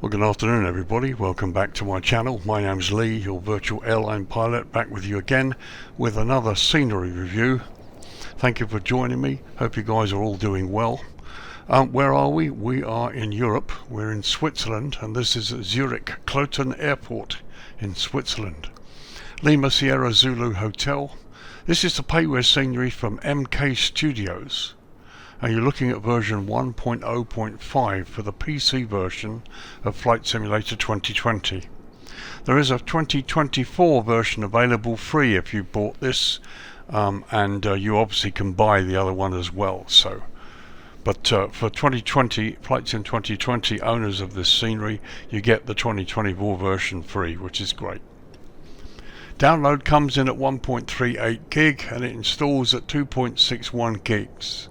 Well, good afternoon everybody, welcome back to my channel. My name's Lee, your virtual airline pilot, back with you again with another scenery review. Thank you for joining me, hope you guys are all doing well. Where are we? We are in Europe, we're in Switzerland, and this is Zurich KLOTEN Airport in Switzerland. Lima Sierra Zulu Hotel. This is the payware scenery from MK Studios. And you're looking at version 1.0.5 for the PC version of Flight Simulator 2020. There is a 2024 version available free if you bought this, and you obviously can buy the other one as well. But for 2020, Flight Sim 2020 owners of this scenery, you get the 2024 version free, which is great. Download comes in at 1.38 gig and it installs at 2.61 gigs.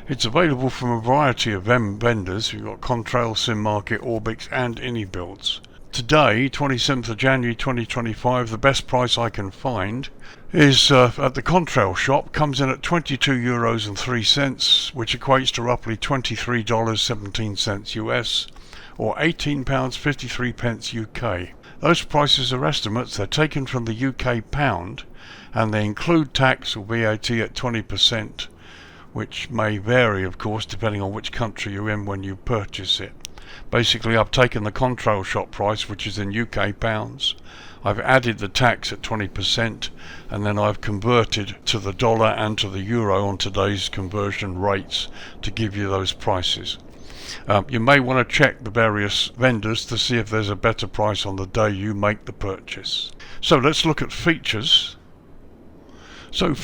It's available from a variety of vendors. You've got Contrail, SimMarket, Orbix and AnyBuilds. Today, 27th of January 2025, the best price I can find is at the Contrail shop, comes in at €22.03, which equates to roughly $23.17 US or £18.53 UK. Those prices are estimates, they're taken from the UK pound and they include tax or VAT at 20%. Which may vary, of course, depending on which country you're in when you purchase it. Basically, I've taken the Contrail shop price, which is in UK pounds. I've added the tax at 20%, and then I've converted to the dollar and to the euro on today's conversion rates to give you those prices. You may want to check the various vendors to see if there's a better price on the day you make the purchase. So let's look at features. So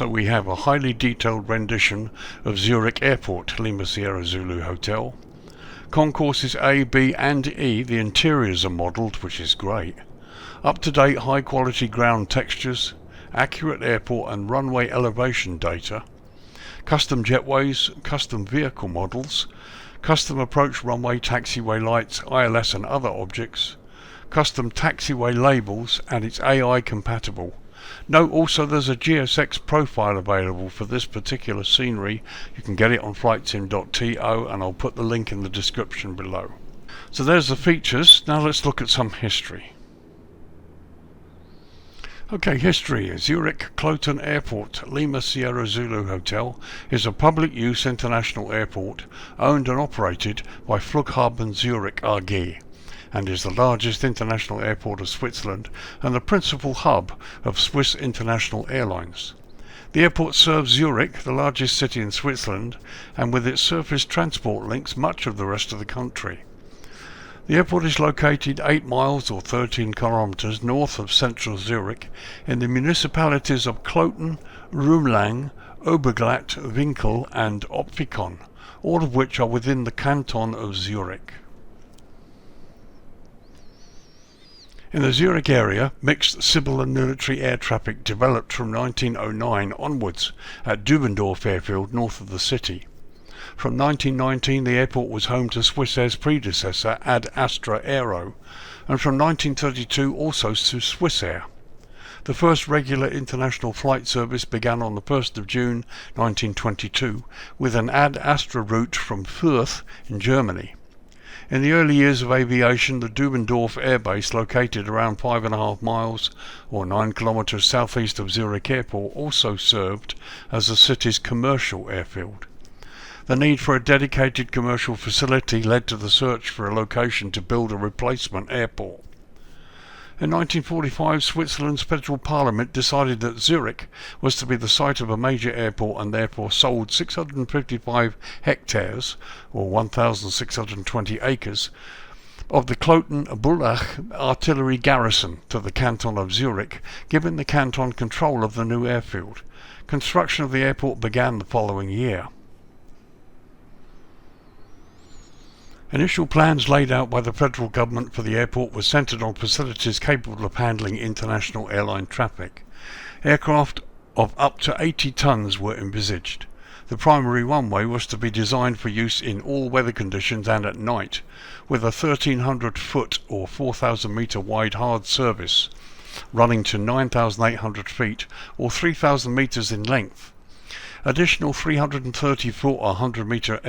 we have a highly detailed rendition of Zurich Airport, Lima Sierra Zulu Hotel. Concourses A, B and E, the interiors are modelled, which is great. Up-to-date high-quality ground textures, accurate airport and runway elevation data, custom jetways, custom vehicle models, custom approach runway taxiway lights, ILS and other objects, custom taxiway labels, and it's AI compatible. Note also there's a GSX profile available for this particular scenery. You can get it on Flightsim.To and I'll put the link in the description below. So there's the features. Now let's look at some history. Okay, history. Zurich KLOTEN Airport, Lima Sierra Zulu Hotel is a public use international airport owned and operated by Flughafen Zurich AG. And is the largest international airport of Switzerland and the principal hub of Swiss international airlines. The airport serves Zurich, the largest city in Switzerland, and with its surface transport links much of the rest of the country. The airport is located 8 miles or 13 kilometers north of central Zurich in the municipalities of KLOTEN, RUNWAYS, Oberglatt, Winkel and Opfikon, all of which are within the canton of Zurich. In the Zurich area, mixed civil and military air traffic developed from 1909 onwards at Dübendorf Airfield north of the city. From 1919 the airport was home to Swissair's predecessor Ad Astra Aero, and from 1932 also to Swissair. The first regular international flight service began on the 1st of June 1922 with an Ad Astra route from Fürth in Germany. In the early years of aviation, the Dübendorf Air Base, located around 5.5 miles or 9 kilometers southeast of Zurich Airport, also served as the city's commercial airfield. The need for a dedicated commercial facility led to the search for a location to build a replacement airport. In 1945, Switzerland's federal parliament decided that Zurich was to be the site of a major airport and therefore sold 655 hectares, or 1,620 acres, of the KLOTEN artillery garrison to the canton of Zurich, giving the canton control of the new airfield. Construction of the airport began the following year. Initial plans laid out by the federal government for the airport were centred on facilities capable of handling international airline traffic. Aircraft of up to 80 tons were envisaged. The primary runway was to be designed for use in all weather conditions and at night, with a 1,300 foot or 4,000 metre wide hard service running to 9,800 feet or 3,000 metres in length. Additional 330-foot or 100-meter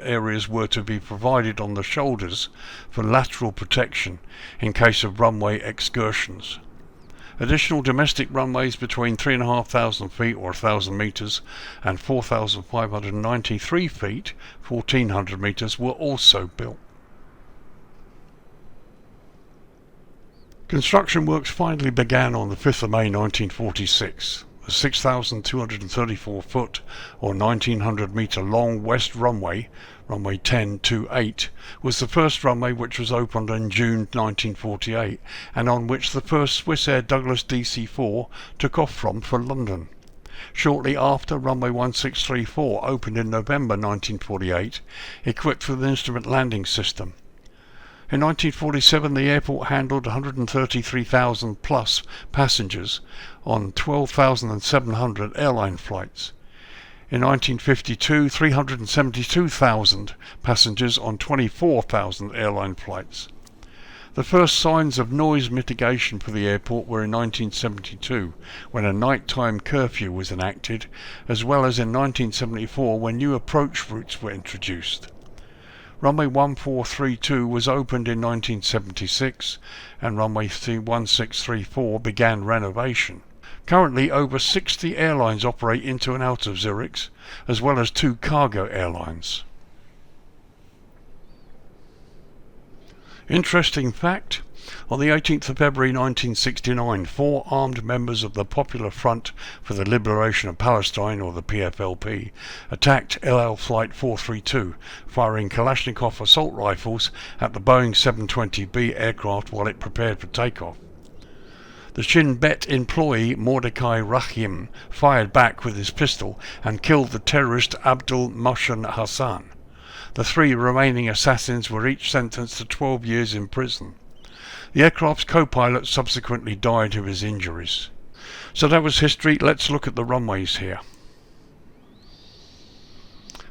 areas were to be provided on the shoulders for lateral protection in case of runway excursions. Additional domestic runways between 3,500 feet or 1,000 meters and 4,593 feet, 1,400 meters, were also built. Construction works finally began on the 5th of May 1946. The 6,234 foot or 1,900 meter long west runway, runway 10-8, was the first runway which was opened in June 1948 and on which the first Swissair Douglas DC-4 took off from for London. Shortly after, runway 1634 opened in November 1948, equipped with an instrument landing system. In 1947, the airport handled 133,000 plus passengers on 12,700 airline flights. In 1952, 372,000 passengers on 24,000 airline flights. The first signs of noise mitigation for the airport were in 1972, when a nighttime curfew was enacted, as well as in 1974 when new approach routes were introduced. Runway 1432 was opened in 1976 and runway 1634 began renovation. Currently over 60 airlines operate into and out of Zurich, as well as 2 cargo airlines. Interesting fact, on the 18th of February 1969, 4 armed members of the Popular Front for the Liberation of Palestine, or the PFLP, attacked LL Flight 432, firing Kalashnikov assault rifles at the Boeing 720B aircraft while it prepared for takeoff. The Shin Bet employee Mordecai Rahim fired back with his pistol and killed the terrorist Abdul Mohsen Hassan. The 3 remaining assassins were each sentenced to 12 years in prison. The aircraft's co-pilot subsequently died of his injuries. So that was history. Let's look at the runways here.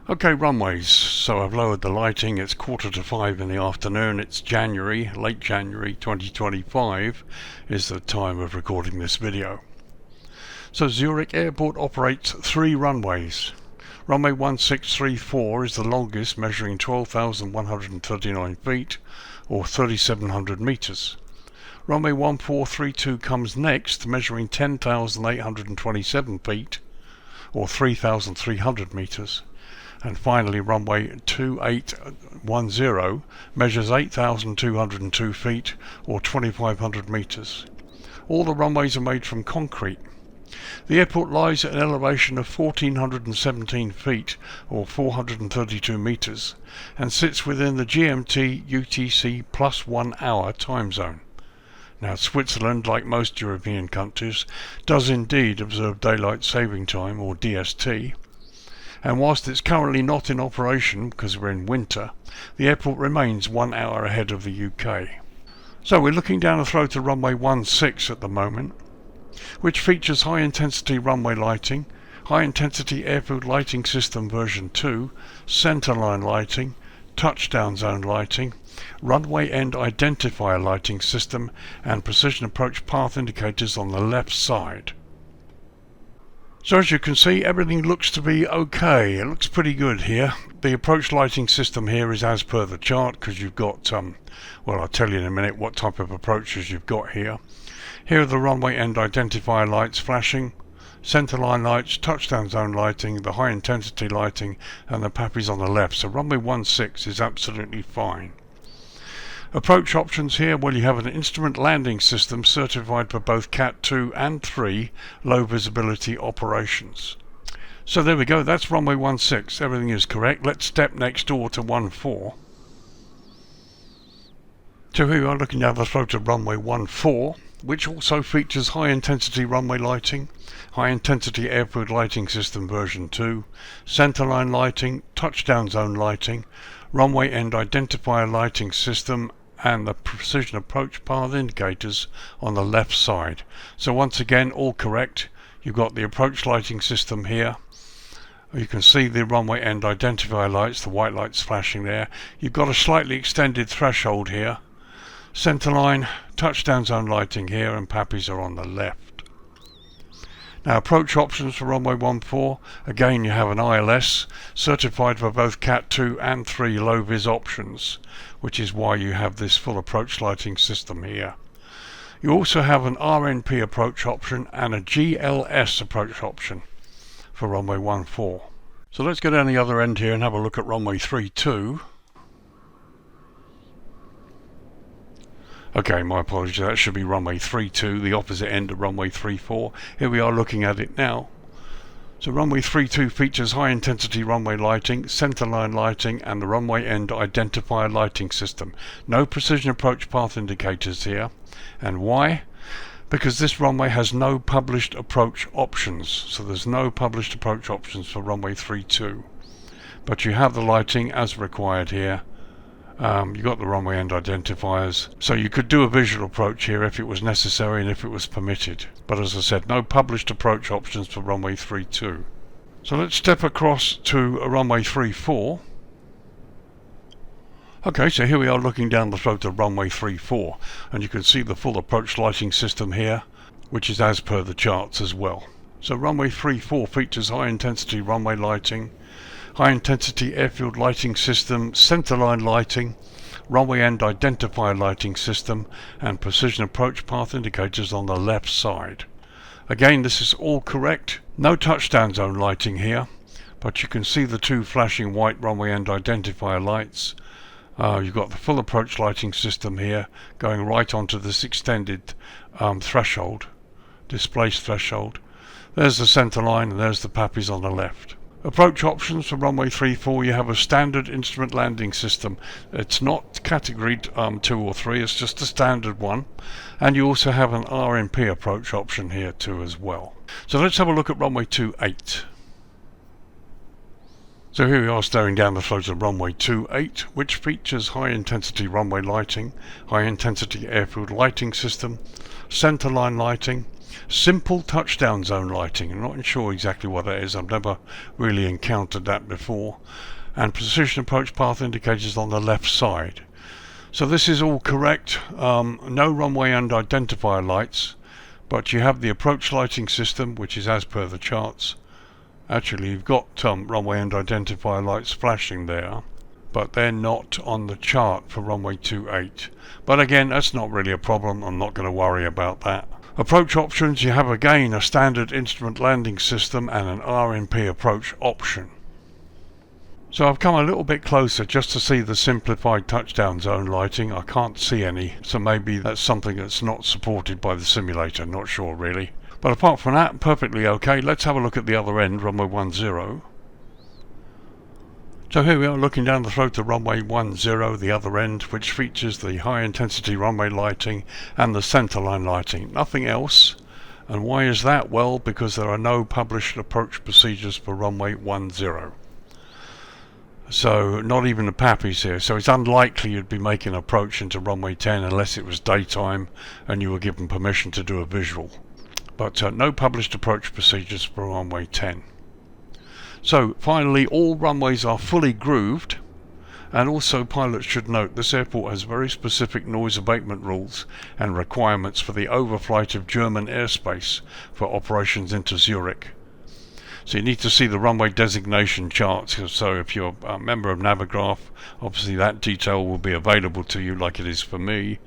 Okay, runways. So I've lowered the lighting. It's 4:45 in the afternoon. It's January, late January 2025 is the time of recording this video. So Zurich Airport operates 3 runways. Runway 1634 is the longest, measuring 12,139 feet or 3,700 meters. Runway 1432 comes next, measuring 10,827 feet or 3,300 meters. And finally, runway 2810 measures 8,202 feet or 2,500 meters. All the runways are made from concrete. The airport lies at an elevation of 1,417 feet or 432 meters and sits within the GMT UTC plus 1 hour time zone. Now, Switzerland, like most European countries, does indeed observe daylight saving time, or DST, and whilst it's currently not in operation because we're in winter, the airport remains 1 hour ahead of the UK. So we're looking down the throat of runway 16 at the moment, which features high-intensity runway lighting, high-intensity airfield lighting system version 2, centerline lighting, touchdown zone lighting, runway end identifier lighting system, and precision approach path indicators on the left side. So as you can see, everything looks to be okay. It looks pretty good here. The approach lighting system here is as per the chart, because you've got, well, I'll tell you in a minute what type of approaches you've got here. Here are the runway end identifier lights flashing, centerline lights, touchdown zone lighting, the high intensity lighting, and the PAPIs on the left. So runway 16 is absolutely fine. Approach options here, well, you have an instrument landing system certified for both Cat 2 and 3 low visibility operations. So there we go, that's runway 16, everything is correct. Let's step next door to 14. So here we are looking down the throat of runway 14, which also features high intensity runway lighting, high intensity airfield lighting system version 2, centerline lighting, touchdown zone lighting, runway end identifier lighting system, and the precision approach path indicators on the left side. So once again, all correct. You've got the approach lighting system here. You can see the runway end identifier lights, the white lights flashing there. You've got a slightly extended threshold here. Centerline, touchdown zone lighting here, and PAPIs are on the left. Now, approach options for runway 14, again you have an ILS certified for both Cat 2 and 3 low-vis options, which is why you have this full approach lighting system here. You also have an RNP approach option and a GLS approach option for runway 14. So let's go down the other end here and have a look at runway 32. Okay, my apologies, that should be runway 32, the opposite end of runway 34. Here we are looking at it now. So runway 32 features high intensity runway lighting, centerline lighting and the runway end identifier lighting system. No precision approach path indicators here. And why? Because this runway has no published approach options. So there's no published approach options for runway 32. But you have the lighting as required here. You got the runway end identifiers, so you could do a visual approach here if it was necessary and if it was permitted. But as I said, no published approach options for runway 32. So let's step across to a runway 34. Okay, so here we are looking down the throat of runway 34, and you can see the full approach lighting system here, which is as per the charts as well. So runway 34 features high intensity runway lighting, high intensity airfield lighting system, centerline lighting, runway end identifier lighting system and precision approach path indicators on the left side. Again, this is all correct. No touchdown zone lighting here, but you can see the two flashing white runway end identifier lights. You've got the full approach lighting system here going right onto this extended threshold, displaced threshold. There's the centerline and there's the PAPIs on the left. Approach options for runway 34, you have a standard instrument landing system. It's not category 2 or 3, it's just a standard one. And you also have an RNP approach option here too as well. So let's have a look at runway 28. So here we are staring down the throat of runway 28, which features high intensity runway lighting, high intensity airfield lighting system, centerline lighting, simple touchdown zone lighting. I'm not sure exactly what that is, I've never really encountered that before, and precision approach path indicators on the left side. So this is all correct. No runway and identifier lights, but you have the approach lighting system, which is as per the charts. Actually, you've got runway and identifier lights flashing there, but they're not on the chart for runway 28. But again, that's not really a problem, I'm not going to worry about that. Approach options, you have again a standard instrument landing system and an RNP approach option. So I've come a little bit closer just to see the simplified touchdown zone lighting. I can't see any, so maybe that's something that's not supported by the simulator, not sure really. But apart from that, perfectly okay. Let's have a look at the other end, runway 10. So here we are looking down the throat of runway 10, the other end, which features the high intensity runway lighting and the centerline lighting. Nothing else. And why is that? Well, because there are no published approach procedures for runway 10. So not even the PAPIs here. So it's unlikely you'd be making an approach into runway 10 unless it was daytime and you were given permission to do a visual. But no published approach procedures for runway 10. So finally, all runways are fully grooved, and also pilots should note this airport has very specific noise abatement rules and requirements for the overflight of German airspace for operations into Zurich. So you need to see the runway designation charts, so if you're a member of Navigraph, obviously that detail will be available to you like it is for me.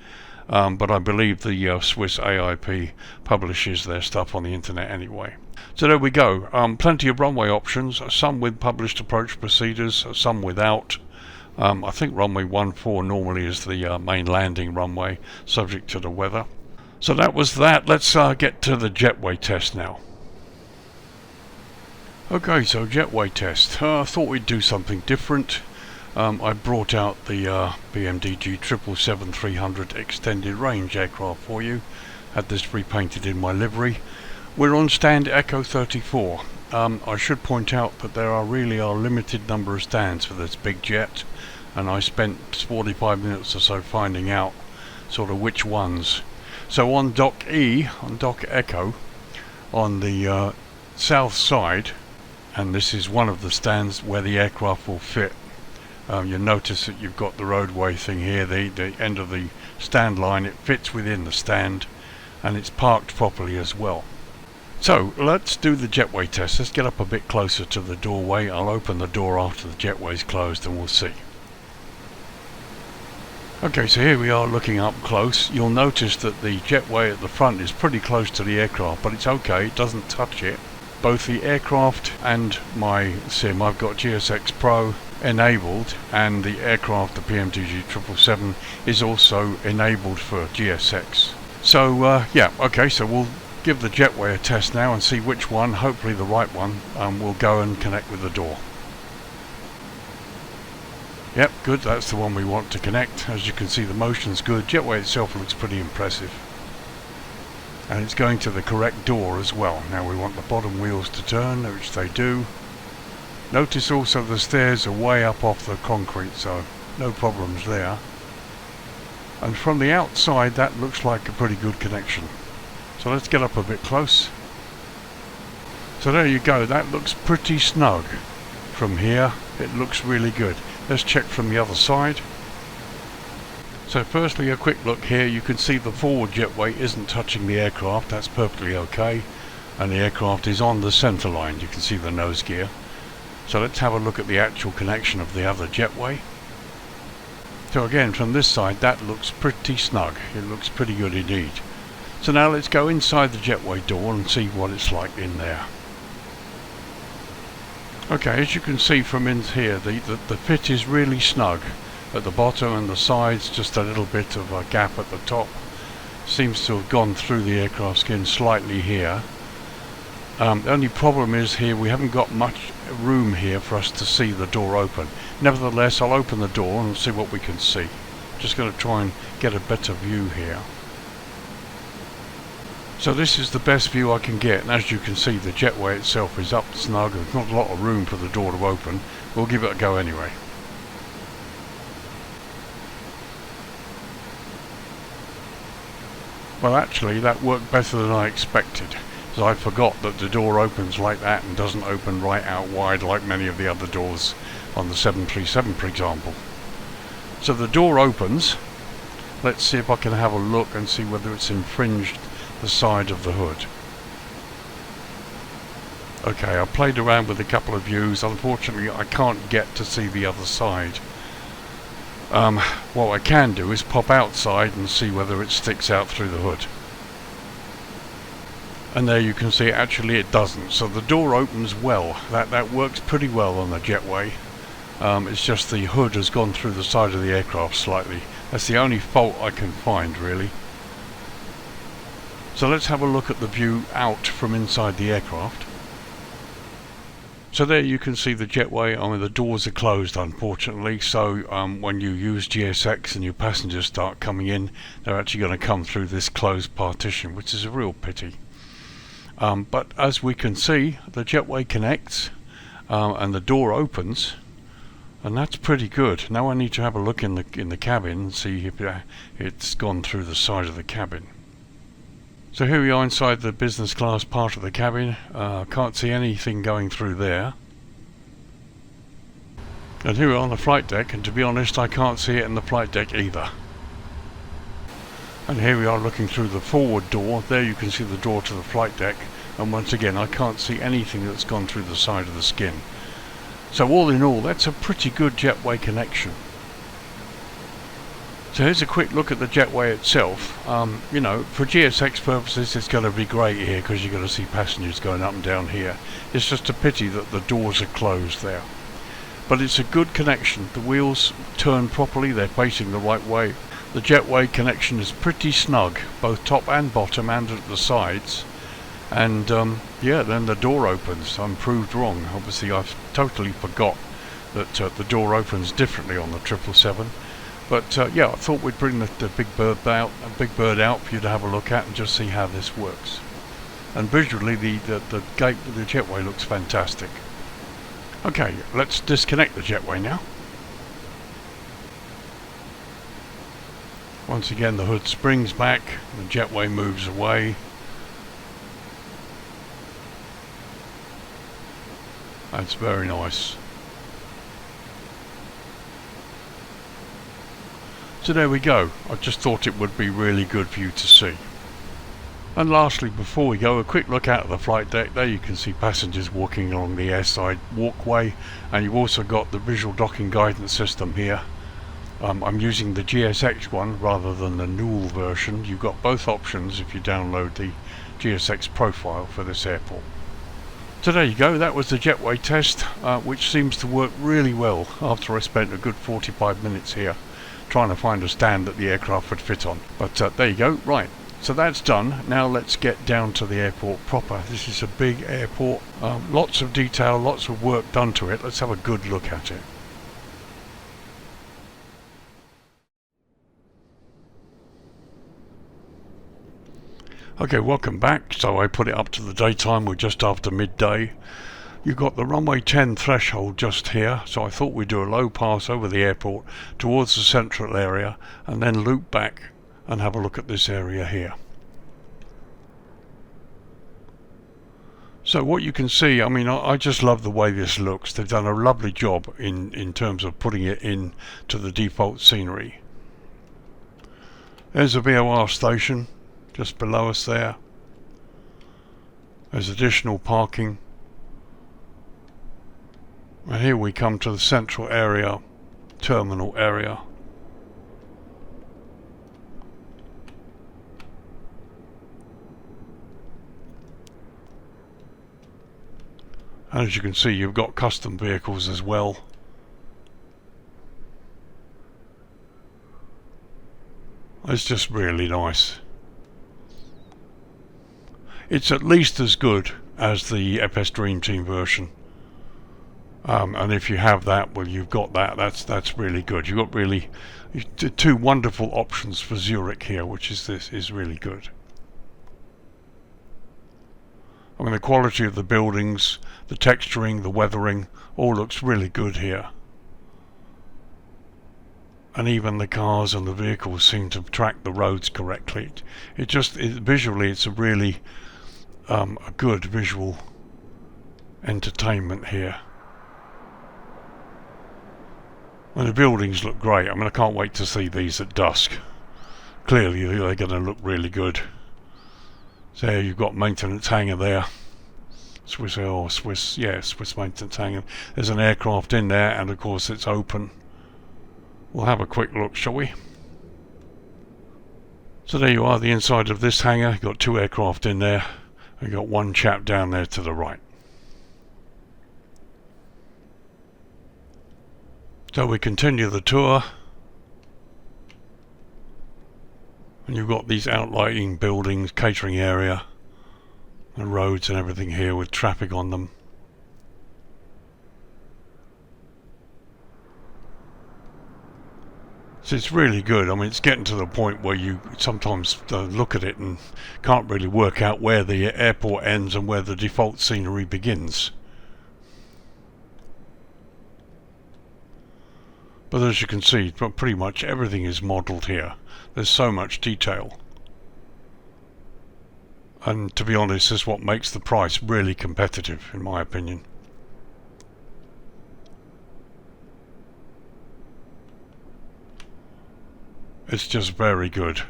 But I believe the Swiss AIP publishes their stuff on the internet anyway. So there we go. Plenty of runway options, some with published approach procedures, some without. I think runway 14 normally is the main landing runway, subject to the weather. So that was that. Let's get to the JETWAY test now. Okay, so JETWAY test. I thought we'd do something different. I brought out the PMDG 777-300 extended range aircraft for you. Had this repainted in my livery. We're on stand Echo 34. I should point out that there are really a limited number of stands for this big jet, and I spent 45 minutes or so finding out sort of which ones. So on Dock E, on Dock Echo, on the south side, and this is one of the stands where the aircraft will fit. You'll notice that you've got the roadway thing here, the end of the stand line, it fits within the stand and it's parked properly as well. So let's do the jetway test. Let's get up a bit closer to the doorway. I'll open the door after the jetway's closed and we'll see. Okay, so here we are looking up close. You'll notice that the jetway at the front is pretty close to the aircraft, but it's okay, it doesn't touch it. Both the aircraft and my sim, I've got GSX Pro enabled, and the aircraft, the PMDG 777, is also enabled for GSX. So yeah, okay, so we'll give the jetway a test now and see which one, hopefully the right one, will go and connect with the door. Yep, good, that's the one we want to connect. As you can see, the motion's good. Jetway itself looks pretty impressive. And it's going to the correct door as well. Now we want the bottom wheels to turn, which they do. Notice also the stairs are way up off the concrete, so no problems there. And from the outside, that looks like a pretty good connection. So let's get up a bit close. So there you go, that looks pretty snug. From here, it looks really good. Let's check from the other side. So firstly, a quick look here. You can see the forward jetway isn't touching the aircraft. That's perfectly okay. And the aircraft is on the center line. You can see the nose gear. So let's have a look at the actual connection of the other jetway. So again, from this side, that looks pretty snug. It looks pretty good indeed. So now let's go inside the jetway door and see what it's like in there. Okay, as you can see from in here, the fit is really snug at the bottom and the sides, just a little bit of a gap at the top. Seems to have gone through the aircraft skin slightly here. The only problem is here we haven't got much room here for us to see the door open. Nevertheless, I'll open the door and see what we can see. Just going to try and get a better view here. So this is the best view I can get, and as you can see, the jetway itself is up snug. There's not a lot of room for the door to open. We'll give it a go anyway. Well, actually that worked better than I expected, because I forgot that the door opens like that and doesn't open right out wide like many of the other doors on the 737, for example. So the door opens. Let's see if I can have a look and see whether it's infringed the side of the hood. Okay, I played around with a couple of views. Unfortunately, I can't get to see the other side. What I can do is pop outside and see whether it sticks out through the hood. And there you can see actually it doesn't. So the door opens well. That works pretty well on the jetway. It's just the hood has gone through the side of the aircraft slightly. That's the only fault I can find, really. So let's have a look at the view out from inside the aircraft. So there you can see the jetway. I mean, the doors are closed, unfortunately, so when you use GSX and your passengers start coming in, they're actually going to come through this closed partition, which is a real pity. But as we can see, the jetway connects and the door opens, and that's pretty good. Now I need to have a look in the cabin and see if it's gone through the side of the cabin. So here we are inside the business class part of the cabin. Can't see anything going through there. And here we are on the flight deck, and to be honest, I can't see it in the flight deck either. And here we are looking through the forward door. There you can see the door to the flight deck, and once again I can't see anything that's gone through the side of the skin. So all in all, that's a pretty good jetway connection. So here's a quick look at the jetway itself. You know, for GSX purposes it's going to be great here because you're going to see passengers going up and down here. It's just a pity that the doors are closed there. But it's a good connection. The wheels turn properly, they're facing the right way. The jetway connection is pretty snug, both top and bottom and at the sides. And yeah, then the door opens. I'm proved wrong. Obviously I've totally forgot that the door opens differently on the 777. But yeah, I thought we'd bring the big bird out for you to have a look at and just see how this works. And visually, the jetway looks fantastic. Okay, let's disconnect the jetway now. Once again, the hood springs back, the jetway moves away. That's very nice. So there we go. I just thought it would be really good for you to see. And lastly, before we go, a quick look out of the flight deck. There you can see passengers walking along the airside walkway, and you've also got the visual docking guidance system here. I'm using the GSX one rather than the Newell version. You've got both options if you download the GSX profile for this airport. So there you go, that was the JETWAY test, which seems to work really well after I spent a good 45 minutes here trying to find a stand that the aircraft would fit on. But there you go, right. So that's done. Now let's get down to the airport proper. This is a big airport, lots of detail, lots of work done to it. Let's have a good look at it. Okay, welcome back. So I put it up to the daytime. We're just after midday. You've got the runway 10 threshold just here, so I thought we'd do a low pass over the airport towards the central area and then loop back and have a look at this area here. So what you can see, I mean, I just love the way this looks. They've done a lovely job in terms of putting it in to the default scenery. There's a VOR station just below us there. There's additional parking. And here we come to the central area, terminal area. And as you can see, you've got custom vehicles as well. It's just really nice. It's at least as good as the FSDreamTeam version. And if you have that, well, you've got that. That's really good. You've got really two wonderful options for Zurich here, which is really good. I mean, the quality of the buildings, the texturing, the weathering, all looks really good here. And even the cars and the vehicles seem to track the roads correctly. Visually, it's a really a good visual entertainment here. And the buildings look great. I mean, I can't wait to see these at dusk. Clearly, they're going to look really good. So you've got maintenance hangar there. Swiss maintenance hangar. There's an aircraft in there, and of course it's open. We'll have a quick look, shall we? So there you are, the inside of this hangar. You've got two aircraft in there. You've got one chap down there to the right. So we continue the tour. And you've got these outlying buildings, catering area, and roads and everything here with traffic on them. So it's really good. I mean, it's getting to the point where you sometimes look at it and can't really work out where the airport ends and where the default scenery begins. But as you can see, pretty much everything is modelled here. There's so much detail. And to be honest, this is what makes the price really competitive, in my opinion. It's just very good.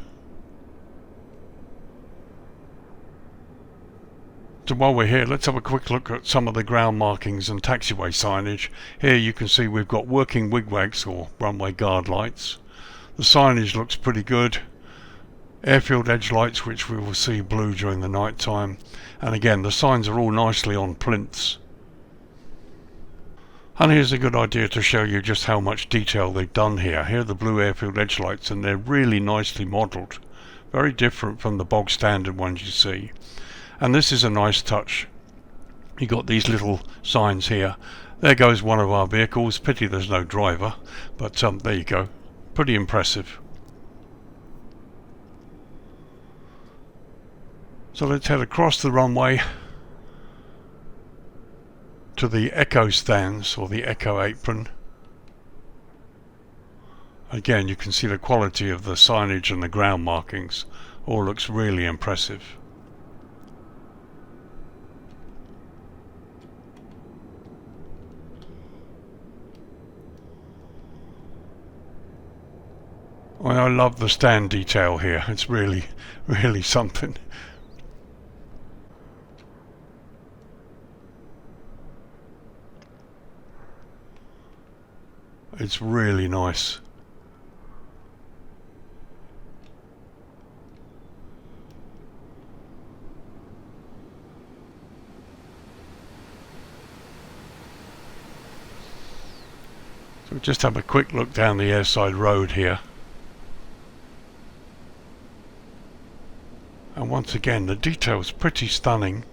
So while we're here, let's have a quick look at some of the ground markings and taxiway signage. Here you can see we've got working WIGWAGS or runway guard lights. The signage looks pretty good. Airfield edge lights, which we will see blue during the night time. And again, the signs are all nicely on plinths. And here's a good idea to show you just how much detail they've done here. Here are the blue airfield edge lights, and they're really nicely modelled. Very different from the bog standard ones you see. And this is a nice touch. You got these little signs here. There goes one of our vehicles. Pity there's no driver, but there you go. Pretty impressive. So let's head across the runway to the Echo stands, or the Echo apron. Again, you can see the quality of the signage and the ground markings. All looks really impressive. I love the stand detail here. It's really something. It's really nice. So we'll just have a quick look down the airside road here. And once again, the detail's pretty stunning.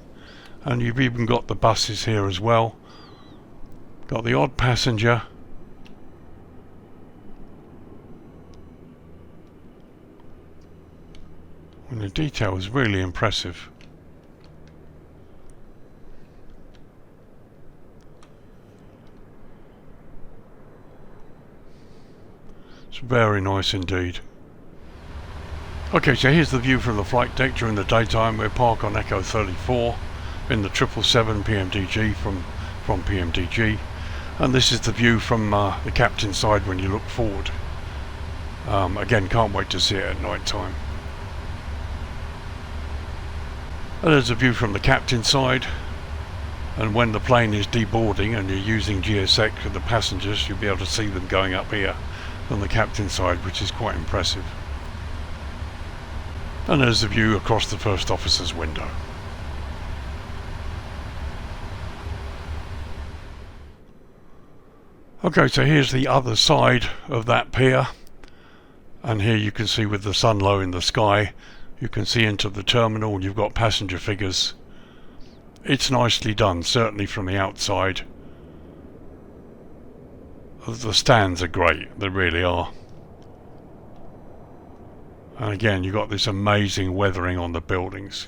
And you've even got the buses here as well. Got the odd passenger. And the detail is really impressive. It's very nice indeed. Okay, so here's the view from the flight deck during the daytime. We're parked on Echo 34 in the 777 PMDG from PMDG. And this is the view from the captain's side when you look forward. Again, can't wait to see it at night time. And there's a view from the captain's side. And when the plane is deboarding and you're using GSX with the passengers, you'll be able to see them going up here on the captain's side, which is quite impressive. And there's the view across the first officer's window. Okay, so here's the other side of that pier, and here you can see with the sun low in the sky, you can see into the terminal. You've got passenger figures. It's nicely done, certainly from the outside. The stands are great, they really are. And again, you've got this amazing weathering on the buildings.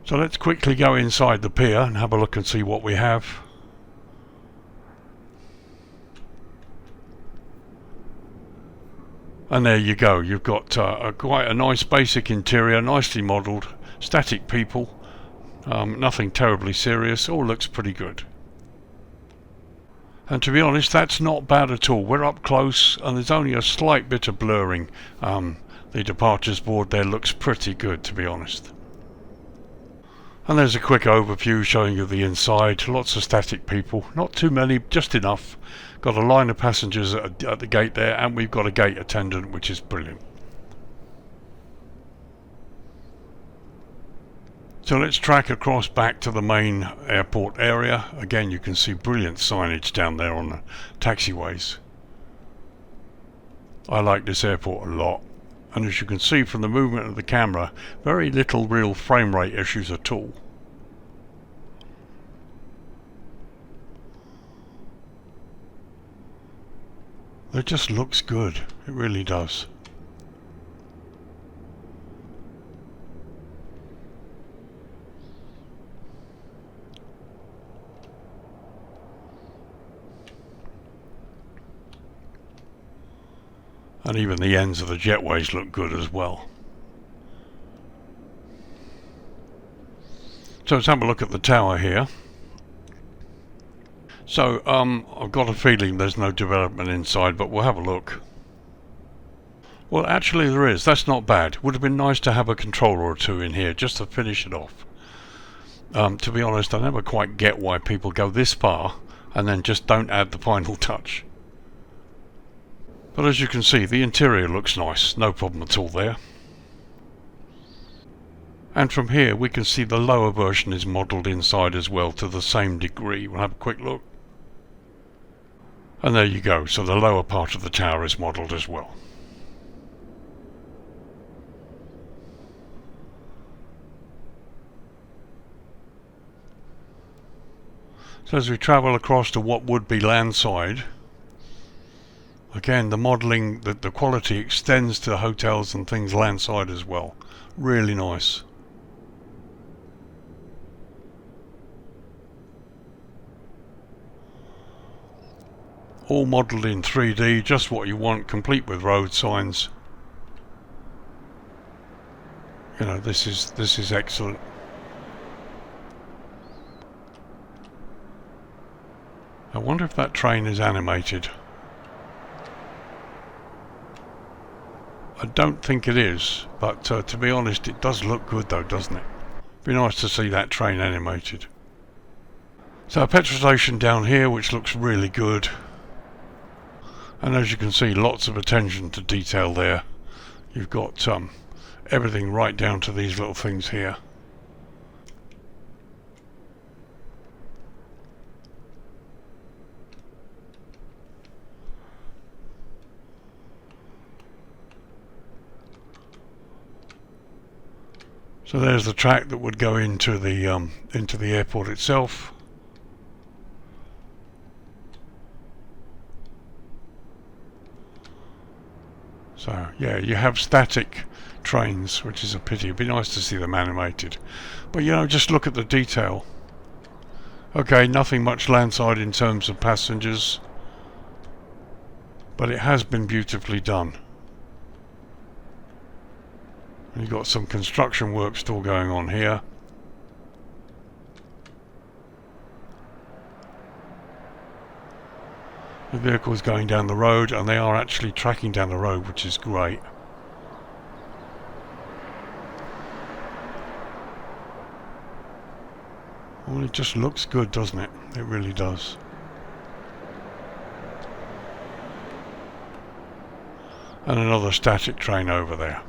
So let's quickly go inside the pier and have a look and see what we have. And there you go, you've got quite a nice basic interior, nicely modelled, static people, nothing terribly serious, all looks pretty good. And to be honest, that's not bad at all. We're up close and there's only a slight bit of blurring. The departures board there looks pretty good, to be honest. And there's a quick overview showing you the inside. Lots of static people, not too many, just enough. Got a line of passengers at the gate there, and we've got a gate attendant, which is brilliant. So let's track across back to the main airport area. Again, you can see brilliant signage down there on the taxiways. I like this airport a lot. And as you can see from the movement of the camera, very little real frame rate issues at all. It just looks good, it really does. And even the ends of the jetways look good as well. So let's have a look at the tower here. So I've got a feeling there's no development inside, but we'll have a look. Well, actually there is. That's not bad. Would have been nice to have a controller or two in here just to finish it off. To be honest, I never quite get why people go this far and then just don't add the final touch. But as you can see, the interior looks nice, no problem at all there. And from here we can see the lower version is modelled inside as well to the same degree. We'll have a quick look. And there you go, so the lower part of the tower is modelled as well. So as we travel across to what would be landside, again, the modelling, the quality extends to hotels and things landside as well. Really nice. All modelled in 3D, just what you want, complete with road signs. You know, this is excellent. I wonder if that train is animated. I don't think it is, but to be honest, it does look good though, doesn't it? Be nice to see that train animated. So a petrol station down here which looks really good, and as you can see, lots of attention to detail there. You've got everything right down to these little things here. So there's the track that would go into the airport itself. So yeah, you have static trains, which is a pity. It'd be nice to see them animated. But you know, just look at the detail. Okay, nothing much landside in terms of passengers, but it has been beautifully done. You've got some construction work still going on here. The vehicle's going down the road, and they are actually tracking down the road, which is great. Well, it just looks good, doesn't it? It really does. And another static train over there.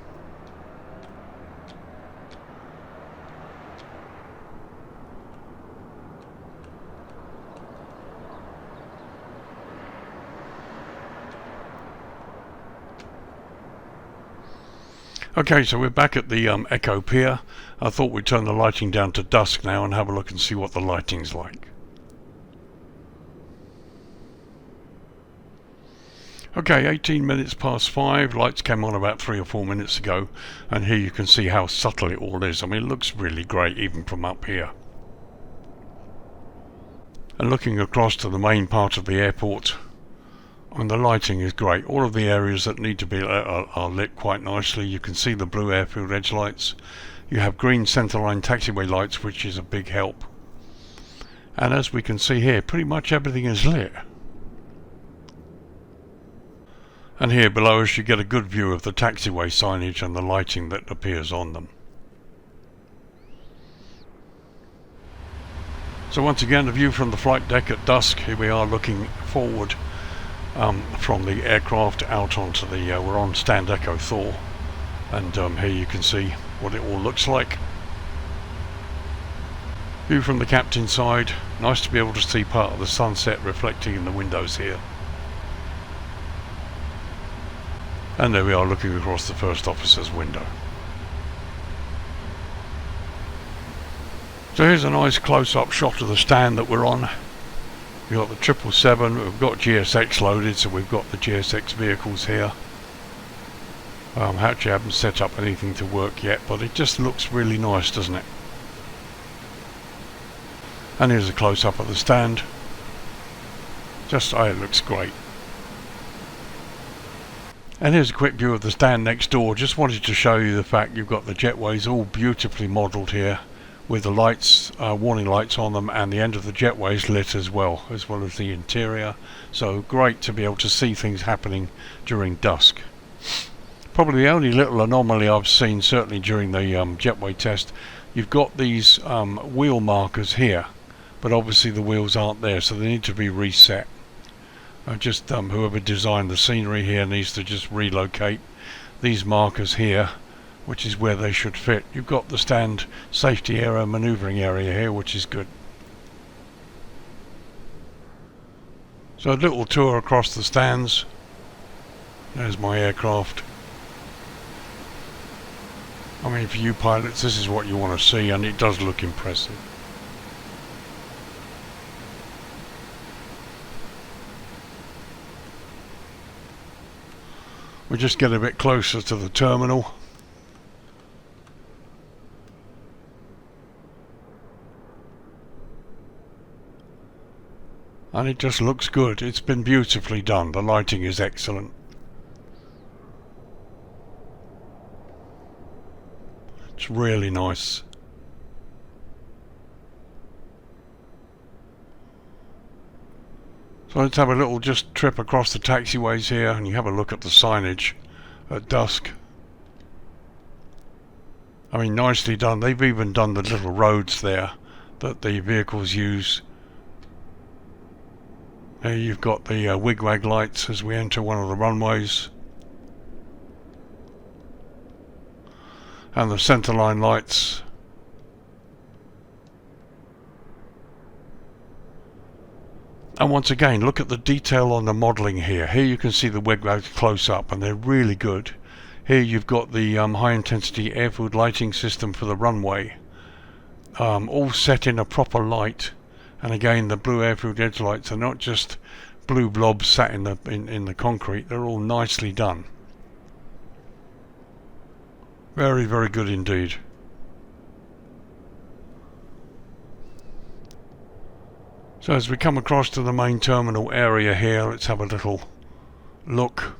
Okay, so we're back at the Echo Pier. I thought we'd turn the lighting down to dusk now and have a look and see what the lighting's like. Okay, 18 minutes past 5. Lights came on about 3 or 4 minutes ago, and here you can see how subtle it all is. I mean, it looks really great even from up here. And looking across to the main part of the airport, and the lighting is great. All of the areas that need to be lit are lit quite nicely. You can see the blue airfield edge lights. You have green centerline taxiway lights, which is a big help. And as we can see here, pretty much everything is lit. And here below us you get a good view of the taxiway signage and the lighting that appears on them. So once again, a view from the flight deck at dusk. Here we are looking forward from the aircraft out onto the, we're on Stand Echo Thor, and here you can see what it all looks like. View from the captain's side. Nice to be able to see part of the sunset reflecting in the windows here. And there we are looking across the first officer's window. So here's a nice close-up shot of the stand that we're on. We've got the 777, we've got GSX loaded, so we've got the GSX vehicles here. Actually haven't set up anything to work yet, but it just looks really nice, doesn't it? And here's a close-up of the stand. It looks great. And here's a quick view of the stand next door. Just wanted to show you the fact you've got the jetways all beautifully modelled here, with the lights, warning lights on them, and the end of the jetways lit as well as the interior. So great to be able to see things happening during dusk. Probably the only little anomaly I've seen, certainly during the jetway test, you've got these wheel markers here, but obviously the wheels aren't there, so they need to be reset. Whoever designed the scenery here needs to just relocate these markers here, which is where they should fit. You've got the stand safety area, manoeuvring area here, which is good. So a little tour across the stands. There's my aircraft. I mean, for you pilots, this is what you want to see, and it does look impressive. We just get a bit closer to the terminal. And it just looks good. It's been beautifully done. The lighting is excellent. It's really nice. So let's have a little just trip across the taxiways here, and you have a look at the signage at dusk. I mean, nicely done. They've even done the little roads there that the vehicles use Here you've got the wigwag lights as we enter one of the runways, and the centerline lights. And once again, look at the detail on the modelling here. Here you can see the wigwags close up, and they're really good. Here you've got the high intensity airfield lighting system for the runway, all set in a proper light. And again, the blue airfield edge lights are not just blue blobs sat in the concrete, they're all nicely done. Very, very good indeed. So as we come across to the main terminal area here, let's have a little look.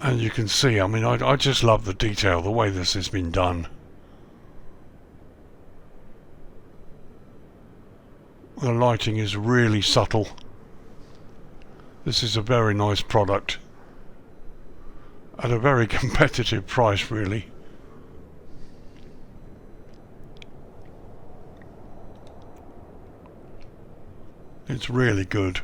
And you can see, I mean, I just love the detail, the way this has been done. The lighting is really subtle. This is a very nice product at a very competitive price, really. It's really good.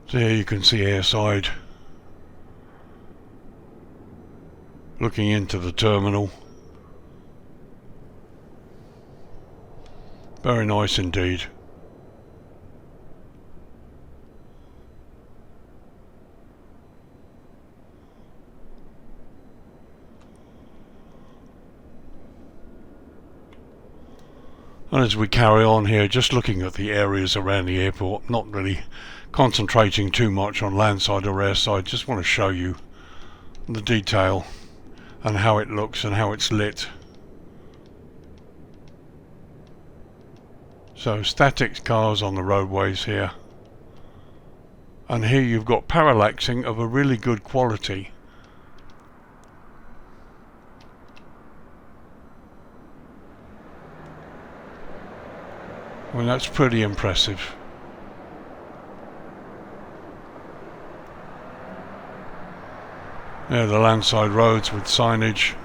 So here you can see airside, looking into the terminal. Very nice indeed. And as we carry on here, just looking at the areas around the airport, not really concentrating too much on landside or airside, just want to show you the detail and how it looks and how it's lit. So static cars on the roadways here, and here you've got parallaxing of a really good quality. I mean, that's pretty impressive. There are the landside roads with signage.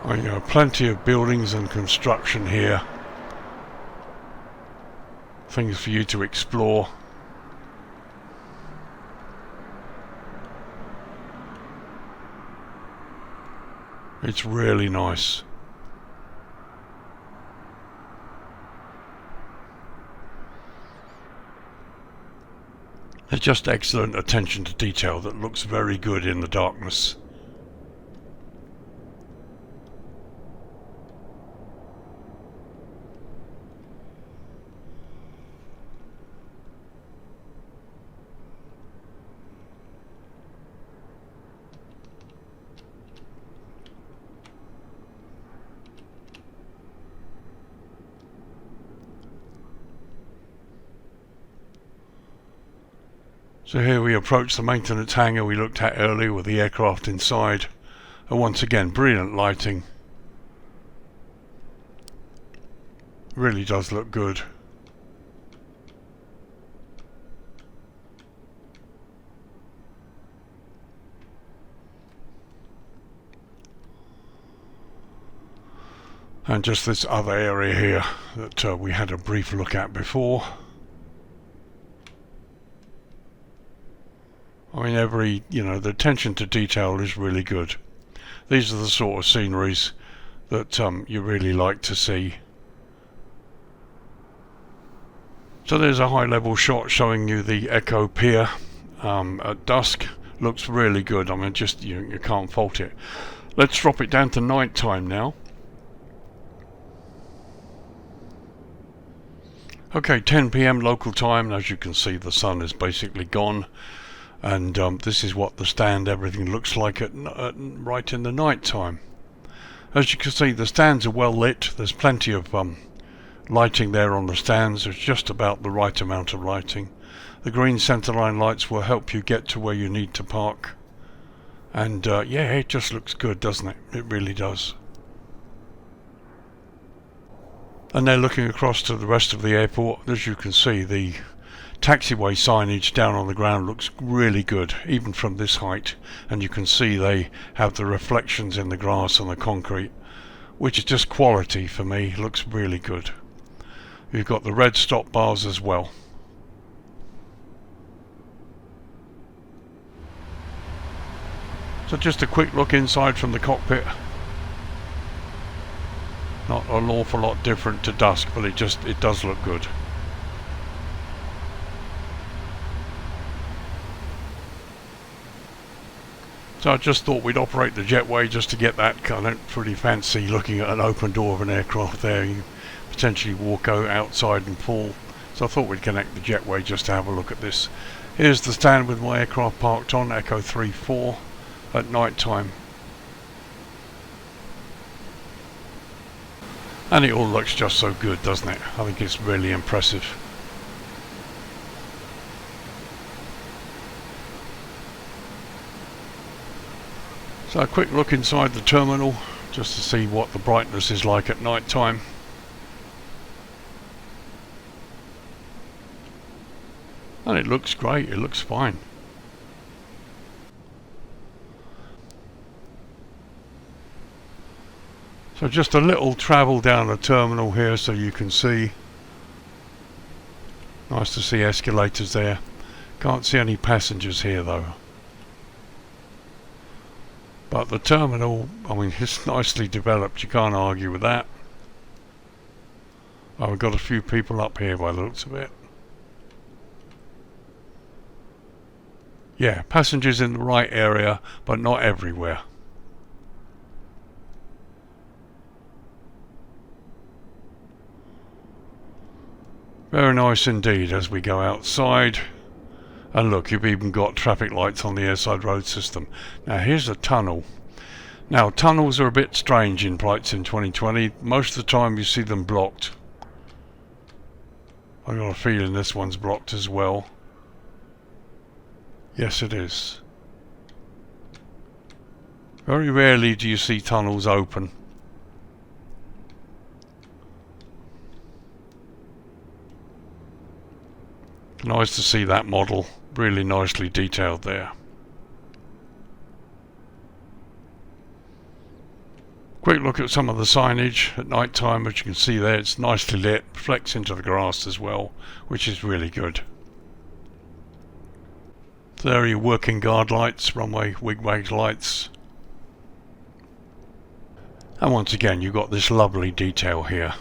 And there are plenty of buildings and construction here. Things for you to explore. It's really nice. There's just excellent attention to detail that looks very good in the darkness. So here we approach the maintenance hangar we looked at earlier with the aircraft inside, and once again brilliant lighting. Really does look good. And just this other area here that we had a brief look at before. I mean, the attention to detail is really good. These are the sort of sceneries that you really like to see. So there's a high level shot showing you the Echo Pier at dusk. Looks really good. I mean, just you can't fault it. Let's drop it down to night time now. Okay, 10 PM local time. As you can see, the sun is basically gone. And this is what the stand, everything looks like at right in the night time. As you can see, the stands are well lit. There's plenty of lighting there on the stands. There's just about the right amount of lighting. The green centerline lights will help you get to where you need to park. And yeah, it just looks good, doesn't it? It really does. And then looking across to the rest of the airport, as you can see, the taxiway signage down on the ground looks really good, even from this height. And you can see they have the reflections in the grass and the concrete, which is just quality for me. Looks really good. You've got the red stop bars as well. So just a quick look inside from the cockpit. Not an awful lot different to DUSK, but it does look good. So I just thought we'd operate the JETWAY just to get that kind of pretty fancy looking at an open door of an aircraft there. You potentially walk outside and pull. So I thought we'd connect the JETWAY just to have a look at this. Here's the stand with my aircraft parked on, Echo 3-4, at night time. And it all looks just so good, doesn't it? I think it's really impressive. So a quick look inside the terminal just to see what the brightness is like at night time. And it looks great, it looks fine. So just a little travel down the terminal here so you can see. Nice to see escalators there. Can't see any passengers here though. But the terminal, I mean, it's nicely developed, you can't argue with that. Oh, we've got a few people up here by the looks of it. Yeah, passengers in the right area, but not everywhere. Very nice indeed as we go outside. And look, you've even got traffic lights on the airside road system. Now here's a tunnel. Now tunnels are a bit strange in Flightsim.To. Most of the time you see them blocked. I've got a feeling this one's blocked as well. Yes, it is. Very rarely do you see tunnels open. Nice to see that model, really nicely detailed there. Quick look at some of the signage at night time. As you can see there, it's nicely lit, reflects into the grass as well, which is really good. So there are your working guard lights, runway WIGWAGS lights. And once again you've got this lovely detail here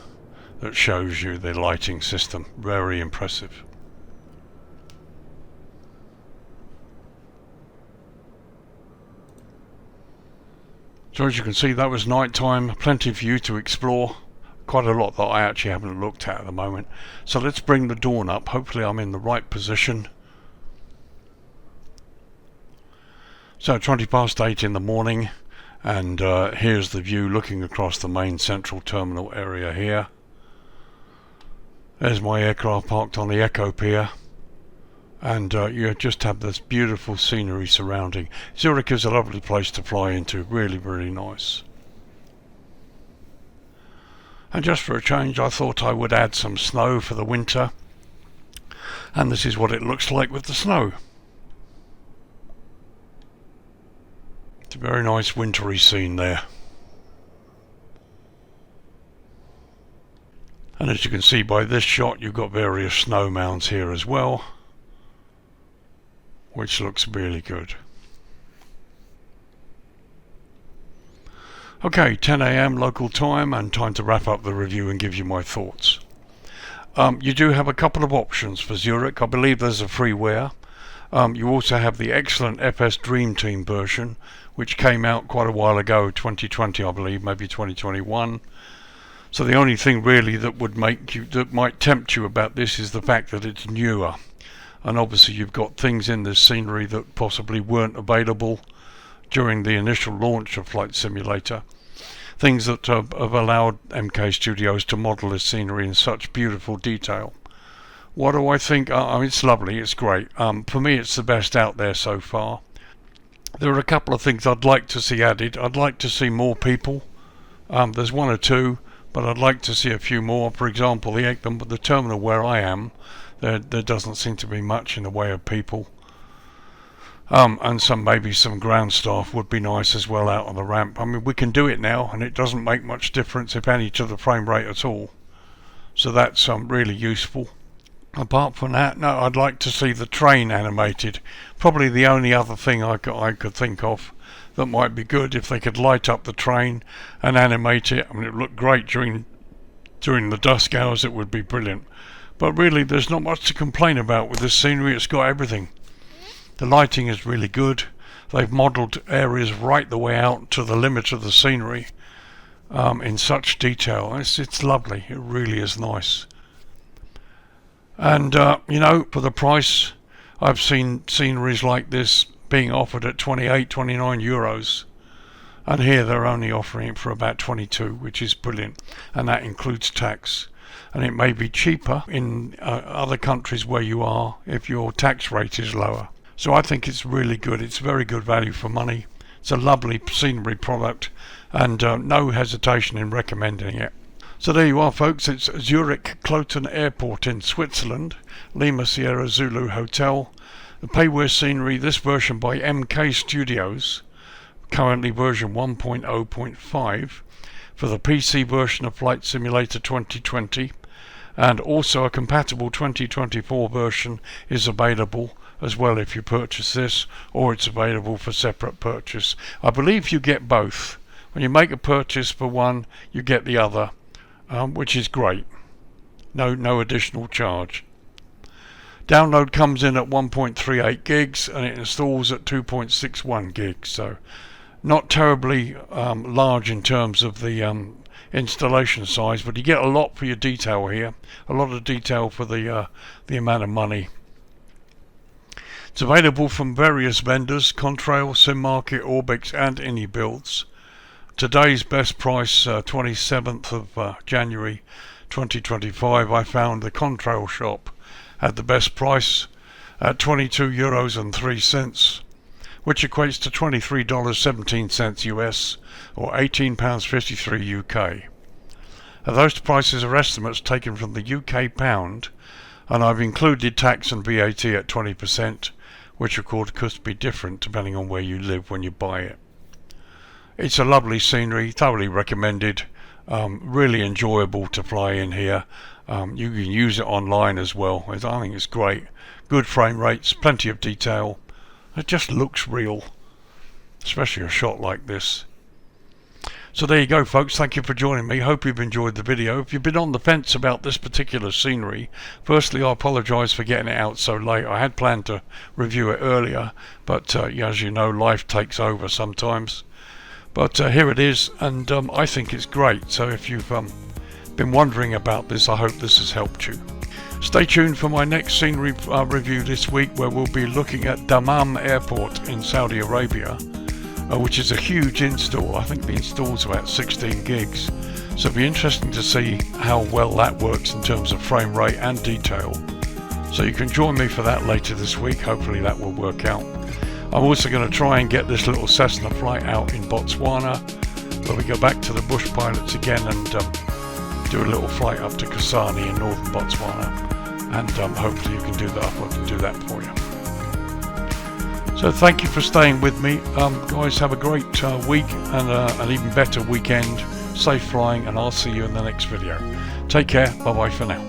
that shows you the lighting system. Very impressive. So as you can see, that was night time, plenty for you to explore. Quite a lot that I actually haven't looked at the moment. So let's bring the dawn up. Hopefully I'm in the right position. So 8:20 in the morning, and here's the view looking across the main central terminal area here. There's my aircraft parked on the Echo Pier. And you just have this beautiful scenery surrounding. Zurich is a lovely place to fly into, really, really nice. And just for a change, I thought I would add some snow for the winter. And this is what it looks like with the snow. It's a very nice wintry scene there. And as you can see by this shot, you've got various snow mounds here as well, which looks really good. Okay, 10 AM local time, and time to wrap up the review and give you my thoughts. You do have a couple of options for Zurich. I believe there's a freeware. You also have the excellent FSDreamTeam version, which came out quite a while ago, 2020 I believe, maybe 2021. So the only thing really that might tempt you about this is the fact that it's newer. And obviously you've got things in this scenery that possibly weren't available during the initial launch of Flight Simulator. things that have allowed MK Studios to model this scenery in such beautiful detail. What do I think? I mean, it's lovely, it's great. For me, it's the best out there so far. There are a couple of things I'd like to see added. I'd like to see more people. There's one or two, but I'd like to see a few more. For example, the terminal where I am, there doesn't seem to be much in the way of people. And maybe some ground staff would be nice as well out on the ramp. I mean, we can do it now, and it doesn't make much difference, if any, to the frame rate at all. So that's really useful. Apart from that, no, I'd like to see the train animated. Probably the only other thing I could think of that might be good, if they could light up the train and animate it. I mean, it would look great during the dusk hours. It would be brilliant. But really, there's not much to complain about with this scenery. It's got everything. The lighting is really good. They've modelled areas right the way out to the limit of the scenery in such detail. It's lovely. It really is nice. And you know, for the price, I've seen sceneries like this being offered at 28, 29 euros. And here they're only offering it for about 22, which is brilliant. And that includes tax. And it may be cheaper in other countries where you are if your tax rate is lower. So I think it's really good. It's very good value for money. It's a lovely scenery product, and no hesitation in recommending it. So there you are, folks. It's Zurich KLOTEN Airport in Switzerland, Lima Sierra Zulu Hotel. The payware scenery, this version by MK Studios, currently version 1.0.5, for the PC version of Flight Simulator 2020, and also a compatible 2024 version is available as well if you purchase this, or it's available for separate purchase. I believe you get both. When you make a purchase for one, you get the other, which is great. No additional charge. Download comes in at 1.38 gigs and it installs at 2.61 gigs, so not terribly large in terms of the installation size, but you get a lot for your detail here, a lot of detail for the amount of money. It's available from various vendors: Contrail, SimMarket, Orbix and AnyBuilds. Today's best price, 27th of January 2025, I found the Contrail shop at the best price at €22.03, which equates to $23.17 US or £18.53 UK. Those prices are estimates taken from the UK pound, and I've included tax and VAT at 20%, which of course could be different depending on where you live when you buy it. It's a lovely scenery, thoroughly recommended, really enjoyable to fly in here. You can use it online as well. I think it's great. Good frame rates, plenty of detail. It just looks real, especially a shot like this. So there you go, folks. Thank you for joining me. Hope you've enjoyed the video. If you've been on the fence about this particular scenery, firstly, I apologise for getting it out so late. I had planned to review it earlier, but as you know, life takes over sometimes. But here it is, and I think it's great. So if you've been wondering about this, I hope this has helped you. Stay tuned for my next scenery review this week, where we'll be looking at Dammam Airport in Saudi Arabia, which is a huge install. I think the install's about 16 gigs. So it'll be interesting to see how well that works in terms of frame rate and detail. So you can join me for that later this week. Hopefully that will work out. I'm also going to try and get this little Cessna flight out in Botswana, where we go back to the bush pilots again and do a little flight up to Kasane in northern Botswana, and hopefully you can do that. I can do that for you. So thank you for staying with me, guys. Have a great week and an even better weekend. Safe flying, and I'll see you in the next video. Take care. Bye bye for now.